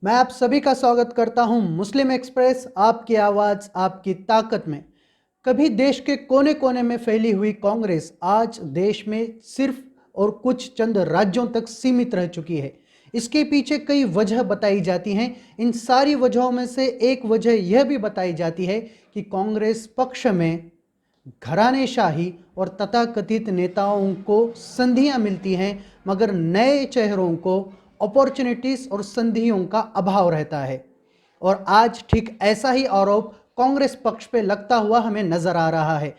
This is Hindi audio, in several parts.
मैं आप सभी का स्वागत करता हूं मुस्लिम एक्सप्रेस, आपकी आवाज़ आपकी ताकत में। कभी देश के कोने कोने में फैली हुई कांग्रेस आज देश में सिर्फ और कुछ चंद राज्यों तक सीमित रह चुकी है। इसके पीछे कई वजह बताई जाती हैं। इन सारी वजहों में से एक वजह यह भी बताई जाती है कि कांग्रेस पक्ष में घरानेशाही और तथाकथित नेताओं को संधियां मिलती हैं, मगर नए चेहरों को अपॉर्चुनिटीज और संधियों का अभाव रहता है। और आज ठीक ऐसा ही आरोप कांग्रेस पक्ष पे लगता हुआ हमें नजर आ रहा है।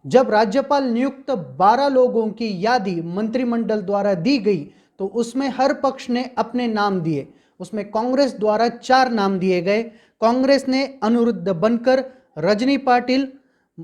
जब राज्यपाल नियुक्त 12 लोगों की यादी मंत्रिमंडल द्वारा दी गई तो उसमें हर पक्ष ने अपने नाम दिए। उसमें कांग्रेस द्वारा 4 नाम दिए गए। कांग्रेस ने अनिरुद्ध बनकर, रजनी पाटिल,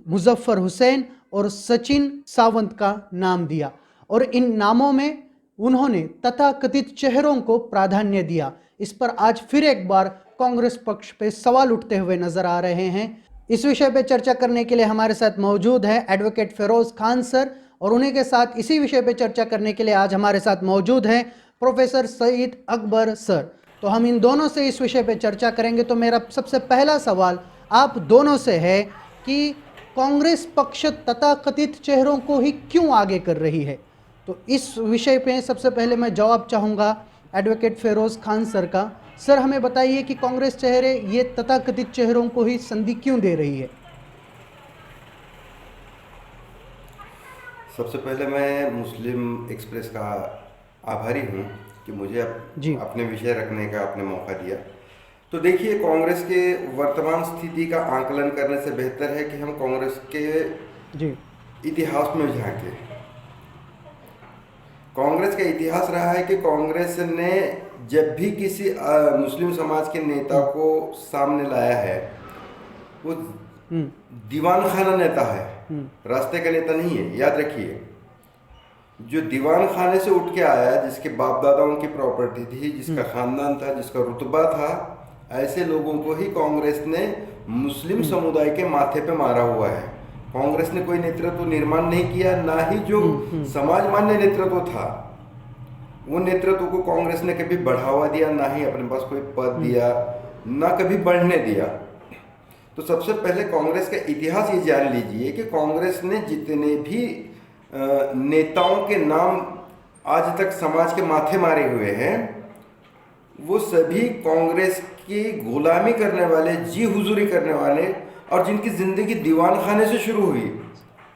मुजफ्फर हुसैन और सचिन सावंत का नाम दिया, और इन नामों में उन्होंने तथाकथित चेहरों को प्राधान्य दिया। इस पर आज फिर एक बार कांग्रेस पक्ष पे सवाल उठते हुए नजर आ रहे हैं। इस विषय पे चर्चा करने के लिए हमारे साथ मौजूद हैं एडवोकेट फिरोज खान सर, और उन्हीं के साथ इसी विषय पे चर्चा करने के लिए आज हमारे साथ मौजूद हैं प्रोफेसर सईद अकबर सर। तो हम इन दोनों से इस विषय पे चर्चा करेंगे। तो मेरा सबसे पहला सवाल आप दोनों से है कि कांग्रेस पक्ष तथाकथित चेहरों को ही क्यों आगे कर रही है? तो इस विषय पे सबसे पहले मैं जवाब चाहूँगा एडवोकेट फिरोज खान सर का। सर, हमें बताइए कि कांग्रेस चेहरे ये तथाकथित चेहरों को ही संधि क्यों दे रही है? सबसे पहले मैं मुस्लिम एक्सप्रेस का आभारी हूँ कि मुझे अपने विषय रखने का आपने मौका दिया। तो देखिए, कांग्रेस के वर्तमान स्थिति का आकलन करने से बेहतर है कि हम कांग्रेस के इतिहास में झांकें। कांग्रेस का इतिहास रहा है कि कांग्रेस ने जब भी किसी मुस्लिम समाज के नेता को सामने लाया है, वो दीवान खाना नेता है, रास्ते का नेता नहीं है। याद रखिए, जो दीवान खाने से उठ के आया, जिसके बाप दादाओं की प्रॉपर्टी थी, जिसका खानदान था, जिसका रुतबा था, ऐसे लोगों को ही कांग्रेस ने मुस्लिम समुदाय के माथे पे मारा हुआ है। कांग्रेस ने कोई नेतृत्व निर्माण नहीं किया, ना ही जो समाज मान्य नेतृत्व था वो नेतृत्व को कांग्रेस ने कभी बढ़ावा दिया, ना ही अपने पास कोई पद दिया, ना कभी बढ़ने दिया। तो सबसे पहले कांग्रेस का इतिहास ये जान लीजिए कि कांग्रेस ने जितने भी नेताओं के नाम आज तक समाज के माथे मारे हुए हैं, वो सभी कांग्रेस की गुलामी करने वाले, जी हुजूरी करने वाले, और जिनकी जिंदगी दीवान खाने से शुरू हुई,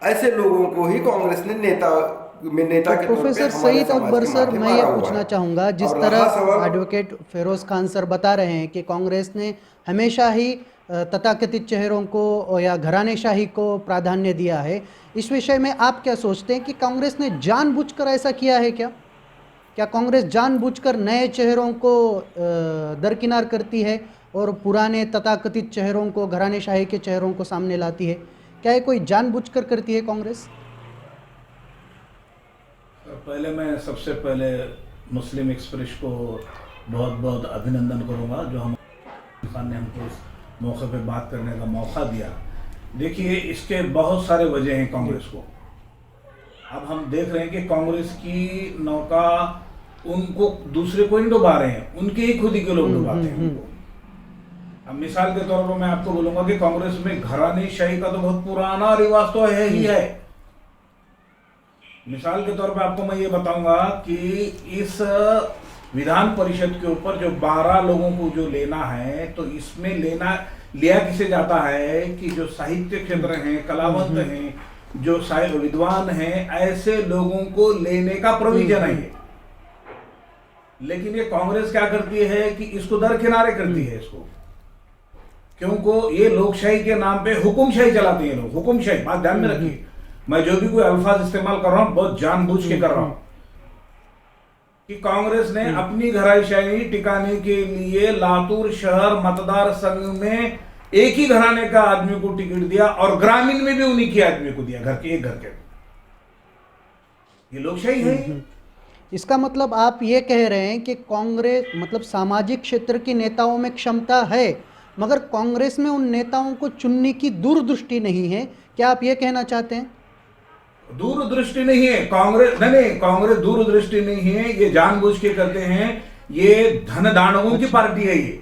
ऐसे लोगों को ही कांग्रेस ने नेता के प्रोफेसर सईद अकबर सर, मैं ये पूछना चाहूँगा, जिस तरह एडवोकेट फिरोज खान सर बता रहे हैं कि कांग्रेस ने हमेशा ही तथाकथित चेहरों को या घरानेशाही को प्राधान्य दिया है, इस विषय में आप क्या सोचते हैं कि कांग्रेस ने जानबूझकर ऐसा किया है क्या? क्या कांग्रेस जानबूझकर नए चेहरों को दरकिनार करती है और पुराने तथाकथित चेहरों को, घरानेशाही के चेहरों को सामने लाती है? क्या ये कोई जानबूझकर करती है कांग्रेस? पहले मैं सबसे पहले मुस्लिम एक्सप्रेस को बहुत बहुत अभिनंदन करूंगा, जो हम ने हमको इस मौके पे बात करने का मौका दिया। देखिए, इसके बहुत सारे वजह हैं कांग्रेस को। अब हम देख रहे हैं कि कांग्रेस की नौका उनको दूसरे को नहीं डुबा रहे हैं, उनके ही खुद ही के लोग डुबाते हैं उनको। अब मिसाल के तौर पर मैं आपको बोलूंगा कि कांग्रेस में घरानेशाही का तो बहुत पुराना रिवाज तो है ही है। मिसाल के तौर पर आपको मैं ये बताऊंगा कि इस विधान परिषद के ऊपर जो 12 लोगों को जो लेना है, तो इसमें लिया किसे जाता है कि जो साहित्य क्षेत्र हैं, कलावंत हैं, जो विद्वान हैं, ऐसे लोगों को लेने का प्रोविजन है। लेकिन ये कांग्रेस क्या करती है कि इसको दरकिनारे करती है इसको, क्योंकि ये लोकशाही के नाम पे हुकुमशाही चलाते हैं लोग। हुकुमशाही, बात ध्यान में रखिए, मैं जो भी कोई अल्फाज इस्तेमाल कर रहा हूं बहुत जानबूझ के कर रहा हूं कि कांग्रेस ने अपनी घरानेशाही टिकाने के लिए लातूर शहर मतदार संघ में एक ही घराने का आदमी को टिकट दिया, और ग्रामीण में भी उन्हीं के आदमी को दिया, घर के एक घर के। ये लोकशाही है। इसका मतलब आप ये कह रहे हैं कि कांग्रेस, मतलब सामाजिक क्षेत्र के नेताओं में क्षमता है, मगर कांग्रेस में उन नेताओं को चुनने की दूरदृष्टि नहीं है। क्या आप ये कहना चाहते हैं? दूरदृष्टि नहीं है कांग्रेस, नहीं, कांग्रेस दूरदृष्टि नहीं है, ये जानबूझ के करते हैं ये धन दानवों की पार्टी है, ये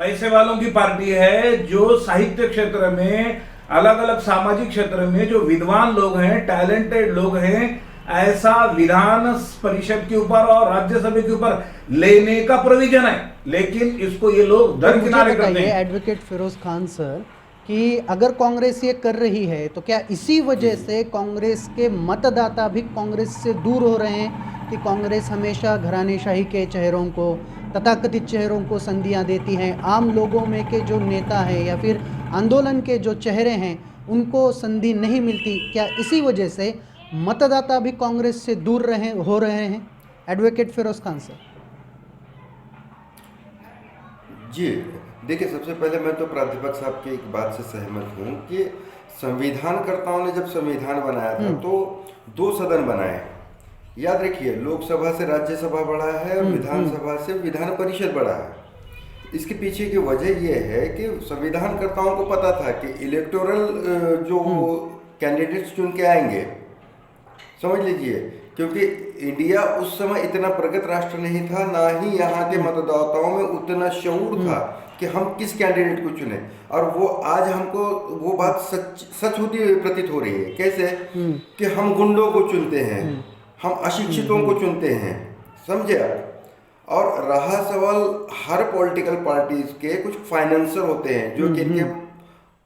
पैसे वालों की पार्टी है। जो साहित्य क्षेत्र में, अलग अलग सामाजिक क्षेत्र में जो विद्वान लोग हैं, टैलेंटेड लोग हैं, ऐसा विधान परिषद के ऊपर और राज्यसभा के ऊपर लेने का प्रोविजन है, लेकिन इसको ये लोग दरकिनारे करते हैं। एडवोकेट फिरोज खान सर, कि अगर कांग्रेस ये कर रही है तो क्या इसी वजह से कांग्रेस के मतदाता भी कांग्रेस से दूर हो रहे हैं कि कांग्रेस हमेशा घरानेशाही के चेहरों को, तथाकथित चेहरों को संधियां देती हैं, आम लोगों में के जो नेता हैं या फिर आंदोलन के जो चेहरे हैं उनको संधि नहीं मिलती? क्या इसी वजह से मतदाता भी कांग्रेस से दूर हो रहे हैं? एडवोकेट फिरोज खान सर जी देखिए, सबसे पहले मैं तो प्राध्यापक साहब की एक बात से सहमत हूँ कि संविधानकर्ताओं ने जब संविधान बनाया था तो 2 सदन बनाए। याद रखिए, लोकसभा से राज्यसभा बढ़ा है और विधानसभा से विधान परिषद बढ़ा है। इसके पीछे की वजह यह है कि संविधानकर्ताओं को पता था कि इलेक्टोरल जो कैंडिडेट्स चुन के आएंगे, समझ लीजिए, क्योंकि इंडिया उस समय इतना प्रगत राष्ट्र नहीं था, ना ही यहाँ के मतदाताओं में उतना शऊर था कि हम किस कैंडिडेट को चुने। और वो आज हमको वो बात सच होती हुई प्रतीत हो रही है। कैसे? कि हम गुंडों को चुनते हैं, हम अशिक्षितों को चुनते हैं, समझे आप? और रहा सवाल हर पॉलिटिकल पार्टीज के कुछ फाइनेंसर होते हैं जो कि इनके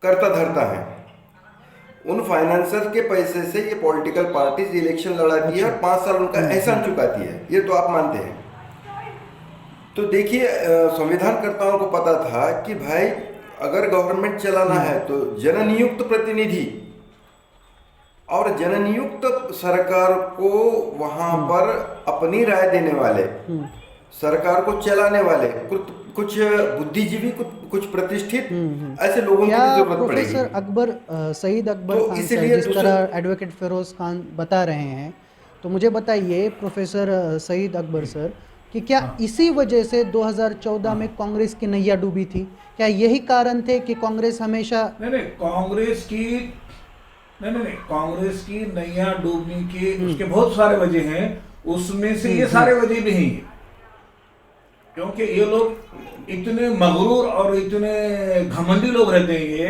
कर्ता धर्ता हैं। उन फाइनेंसर के पैसे से ये पॉलिटिकल पार्टीज इलेक्शन लड़ाती है और 5 साल उनका एहसान चुकाती है, ये तो आप मानते हैं। तो देखिए, संविधानकर्ताओं को पता था कि भाई अगर गवर्नमेंट चलाना है तो जननियुक्त प्रतिनिधि और जननियुक्त सरकार को वहां पर अपनी राय देने वाले, सरकार को चलाने वाले कुछ बुद्धिजीवी, कुछ प्रतिष्ठित ऐसे लोगों की जरूरत पड़ेगी। प्रोफेसर अकबर सईद अकबर खान सर, जिस तरह एडवोकेट फिरोज खान बता रहे हैं, तो मुझे बताइए प्रोफेसर सईद अकबर सर कि क्या इसी वजह से 2014 में कांग्रेस की नैया डूबी थी? क्या यही कारण थे कि कांग्रेस हमेशा नहीं, कांग्रेस की नैया डूबने के उसके बहुत सारे वजह हैं, उसमें से ये सारे वजह भी हैं, क्योंकि ये लोग इतने मगरूर और इतने घमंडी लोग रहते हैं ये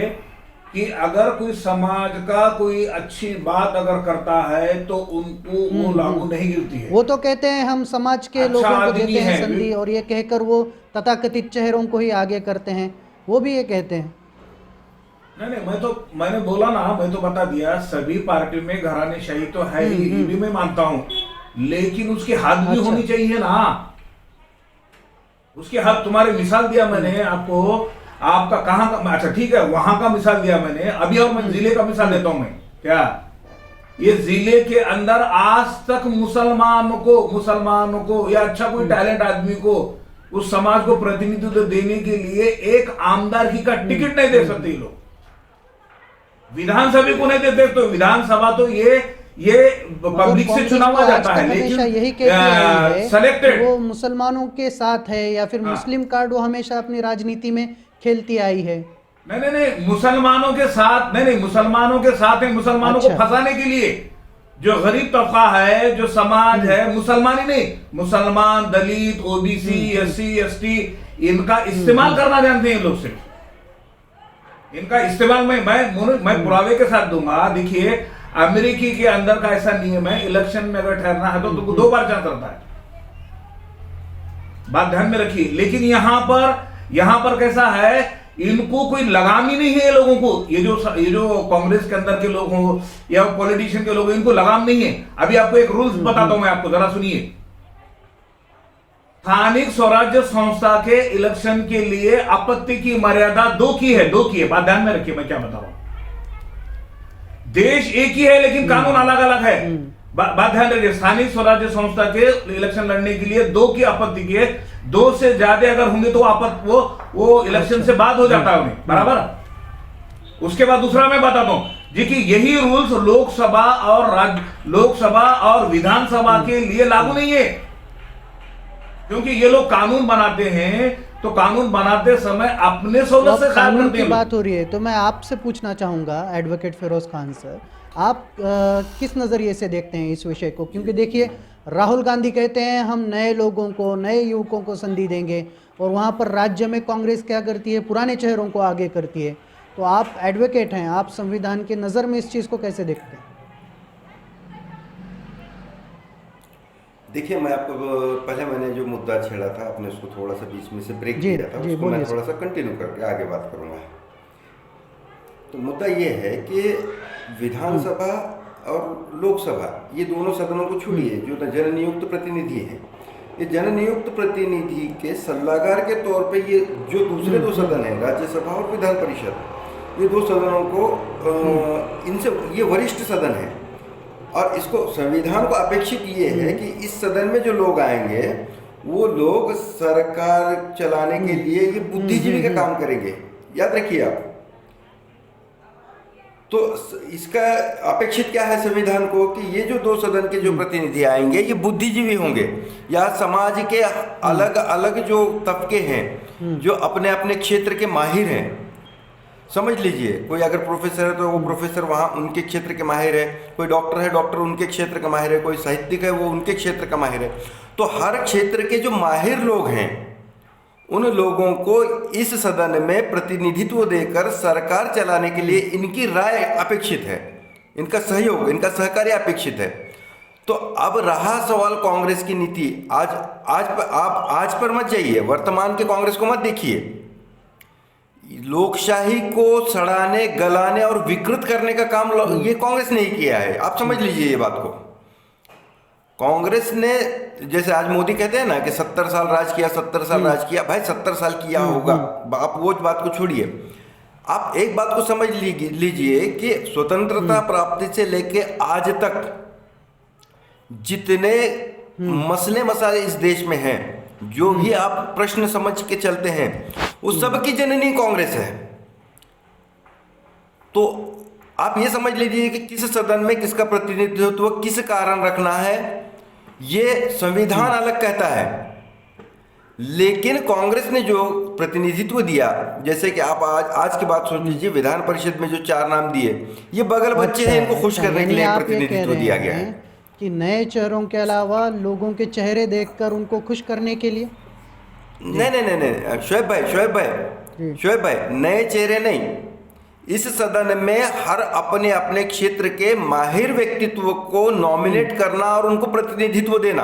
कि अगर कोई समाज का कोई अच्छी बात अगर करता है तो उनको वो लागू नहीं गिरती है। वो तो कहते हैं हम समाज के लोगों को देते हैं संधि, और ये कहकर वो तथाकथित चेहरों को ही आगे करते हैं, वो भी ये कहते हैं। नहीं, मैंने बोला ना, मैं तो बता दिया, सभी पार्टी में घरानेशाही तो है ही, ये भी मैं मानता हूँ, लेकिन उसकी हद भी होनी चाहिए ना। उसकी हद, तुम्हारी मिसाल दिया मैंने आपको, आपका कहां का, अच्छा ठीक है, वहां का मिसाल दिया मैंने, अभी और मैं जिले का मिसाल देता हूं। मैं क्या, ये जिले के अंदर आज तक मुसलमानों को या अच्छा कोई टैलेंट आदमी को उस समाज को प्रतिनिधित्व देने के लिए एक आमदार की का टिकट नहीं दे सकते लोग। विधानसभा को नहीं देते, तो विधानसभा तो ये पब्लिक से चुना हुआ जाता है, लेकिन यही कहती सेलेक्टेड वो मुसलमानों के साथ है या फिर मुस्लिम कार्ड वो हमेशा अपनी राजनीति में खेलती आई है। नहीं, मुसलमानों के साथ नहीं, मुसलमानों के साथ है, मुसलमानों को फंसाने के लिए। जो गरीब तबका है, जो समाज है, मुसलमान ही नहीं, मुसलमान, दलित, ओबीसी, एससी, एसटी, इनका इस्तेमाल करना जानते हैं लोग। सिर्फ इनका इस्तेमाल मैं पुरावे के साथ दूंगा। देखिए, अमेरिकी के अंदर का ऐसा नियम है, इलेक्शन में अगर ठहरना है तो तुमको 2 बार चांस रहता है, बात ध्यान में रखिए। लेकिन यहां पर कैसा है, इनको कोई लगाम ही नहीं है ये लोगों को। ये जो कांग्रेस के अंदर के लोग हो या पॉलिटिशियन के लोग, इनको लगाम नहीं है। अभी आपको एक रूल्स बताता हूं मैं आपको, जरा सुनिए। स्थानिक स्वराज्य संस्था के इलेक्शन के लिए आपत्ति की मर्यादा 2 की है, बात ध्यान में रखिए मैं क्या बता रहा हूं। देश एक ही है लेकिन कानून अलग अलग है, बात ध्यान रखिए। स्थानीय स्वराज्य संस्था के इलेक्शन लड़ने के लिए 2 की आपत्ति की है, 2 से ज्यादा अगर होंगे तो वो इलेक्शन से बाद हो जाता है उन्हें, बराबर। उसके बाद दूसरा मैं बताता हूं जी कि यही रूल्स लोकसभा और विधानसभा के लिए लागू नहीं है, क्योंकि ये लोग कानून बनाते हैं तो कानून बनाते समय अपने सहूलत अब से ख्याल कानून करते की हैं बात हो रही है तो मैं आपसे पूछना चाहूँगा एडवोकेट फिरोज खान सर, आप किस नज़रिए से देखते हैं इस विषय को? क्योंकि देखिए राहुल गांधी कहते हैं हम नए लोगों को, नए युवकों को संधि देंगे, और वहाँ पर राज्य में कांग्रेस क्या करती है, पुराने चेहरों को आगे करती है। तो आप एडवोकेट हैं, आप संविधान के नज़र में इस चीज़ को कैसे देखते हैं? देखिए, मैं आपको पहले मैंने जो मुद्दा छेड़ा था आपने उसको थोड़ा सा बीच में से ब्रेक जी, किया था, जी, उसको मैं बोलिए थोड़ा सा कंटिन्यू करके आगे बात करूँगा। तो मुद्दा ये है कि विधानसभा और लोकसभा ये दोनों सदनों को छोड़िए, जो जननियुक्त प्रतिनिधि हैं, ये जननियुक्त प्रतिनिधि के सल्लागार के तौर पे ये जो दूसरे दो सदन हैं, राज्यसभा और विधान परिषद, ये दो सदनों को इनसे ये वरिष्ठ सदन है। और इसको संविधान को अपेक्षित ये है कि इस सदन में जो लोग आएंगे वो लोग सरकार चलाने के लिए ये बुद्धिजीवी का काम करेंगे, याद रखिए आप। तो इसका अपेक्षित क्या है संविधान को कि ये जो दो सदन के जो प्रतिनिधि आएंगे ये बुद्धिजीवी होंगे, या समाज के अलग अलग जो तबके हैं जो अपने अपने क्षेत्र के माहिर हैं। समझ लीजिए, कोई अगर प्रोफेसर है तो वो प्रोफेसर वहाँ उनके क्षेत्र के माहिर है, कोई डॉक्टर है डॉक्टर उनके क्षेत्र का माहिर है, कोई साहित्यिक है वो उनके क्षेत्र का माहिर है। तो हर क्षेत्र के जो माहिर लोग हैं उन लोगों को इस सदन में प्रतिनिधित्व देकर सरकार चलाने के लिए इनकी राय अपेक्षित है, इनका सहयोग, इनका सहकार्य अपेक्षित है। तो अब रहा सवाल कांग्रेस की नीति, आप आज पर मत जाइए, वर्तमान के कांग्रेस को मत देखिए। लोकशाही को सड़ाने, गलाने और विकृत करने का काम ये कांग्रेस ने ही किया है, आप समझ लीजिए ये बात को। कांग्रेस ने, जैसे आज मोदी कहते हैं ना कि 70 साल राज किया, 70 साल राज किया, भाई 70 साल किया होगा, आप वो बात को छोड़िए। आप एक बात को समझ लीजिए कि स्वतंत्रता प्राप्ति से लेके आज तक जितने मसले मसाले इस देश में हैं, जो भी आप प्रश्न समझ के चलते हैं, उस सब की जननी कांग्रेस है। तो आप ये समझ लीजिए कि किस सदन में किसका प्रतिनिधित्व किस कारण रखना है, ये संविधान अलग कहता है। लेकिन कांग्रेस ने जो प्रतिनिधित्व दिया, जैसे कि आप आज की बात सोच लीजिए, विधान परिषद में जो 4 नाम दिए, ये बगल बच्चे हैं, इनको खुश करने के लिए प्रतिनिधित्व दिया गया है कि नए चेहरों के अलावा लोगों के चेहरे देखकर उनको खुश करने के लिए। नहीं, शोएब भाई, नए चेहरे नहीं। इस सदन में हर अपने अपने क्षेत्र के माहिर व्यक्तित्व को नॉमिनेट करना और उनको प्रतिनिधित्व देना।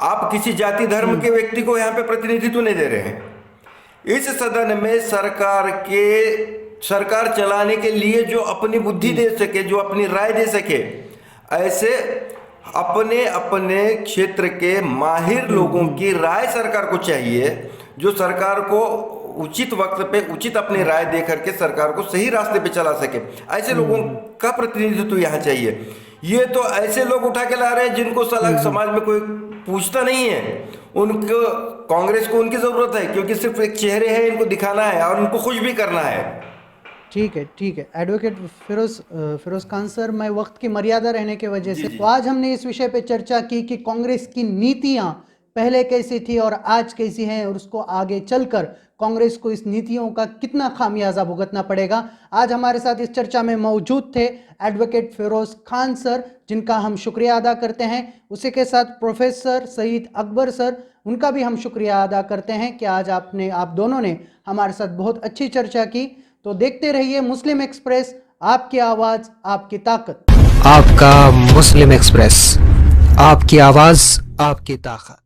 आप किसी जाति धर्म के व्यक्ति को यहाँ पे प्रतिनिधित्व नहीं दे रहे हैं। इस सदन में सरकार चलाने के लिए जो अपनी बुद्धि दे सके, जो अपनी राय दे सके, ऐसे अपने अपने क्षेत्र के माहिर लोगों की राय सरकार को चाहिए, जो सरकार को उचित वक्त पे उचित अपनी राय दे करके सरकार को सही रास्ते पे चला सके। ऐसे लोगों का प्रतिनिधित्व यहाँ चाहिए। ये तो ऐसे लोग उठा के ला रहे हैं जिनको समाज में कोई पूछता नहीं है। उनको, कांग्रेस को उनकी जरूरत है क्योंकि सिर्फ एक चेहरे हैं, इनको दिखाना है और उनको खुश भी करना है। ठीक है एडवोकेट फिरोज खान सर, मैं वक्त की मर्यादा रहने की वजह से, तो आज हमने इस विषय पे चर्चा की कि कांग्रेस की नीतियां पहले कैसी थी और आज कैसी हैं, और उसको आगे चलकर कांग्रेस को इस नीतियों का कितना खामियाजा भुगतना पड़ेगा। आज हमारे साथ इस चर्चा में मौजूद थे एडवोकेट फिरोज खान सर, जिनका हम शुक्रिया अदा करते हैं। उसी के साथ प्रोफेसर सईद अकबर सर, उनका भी हम शुक्रिया अदा करते हैं कि आज आप दोनों ने हमारे साथ बहुत अच्छी चर्चा की। तो देखते रहिए मुस्लिम एक्सप्रेस, आपकी आवाज़ आपकी ताकत। आपका मुस्लिम एक्सप्रेस, आपकी आवाज़ आपकी ताकत।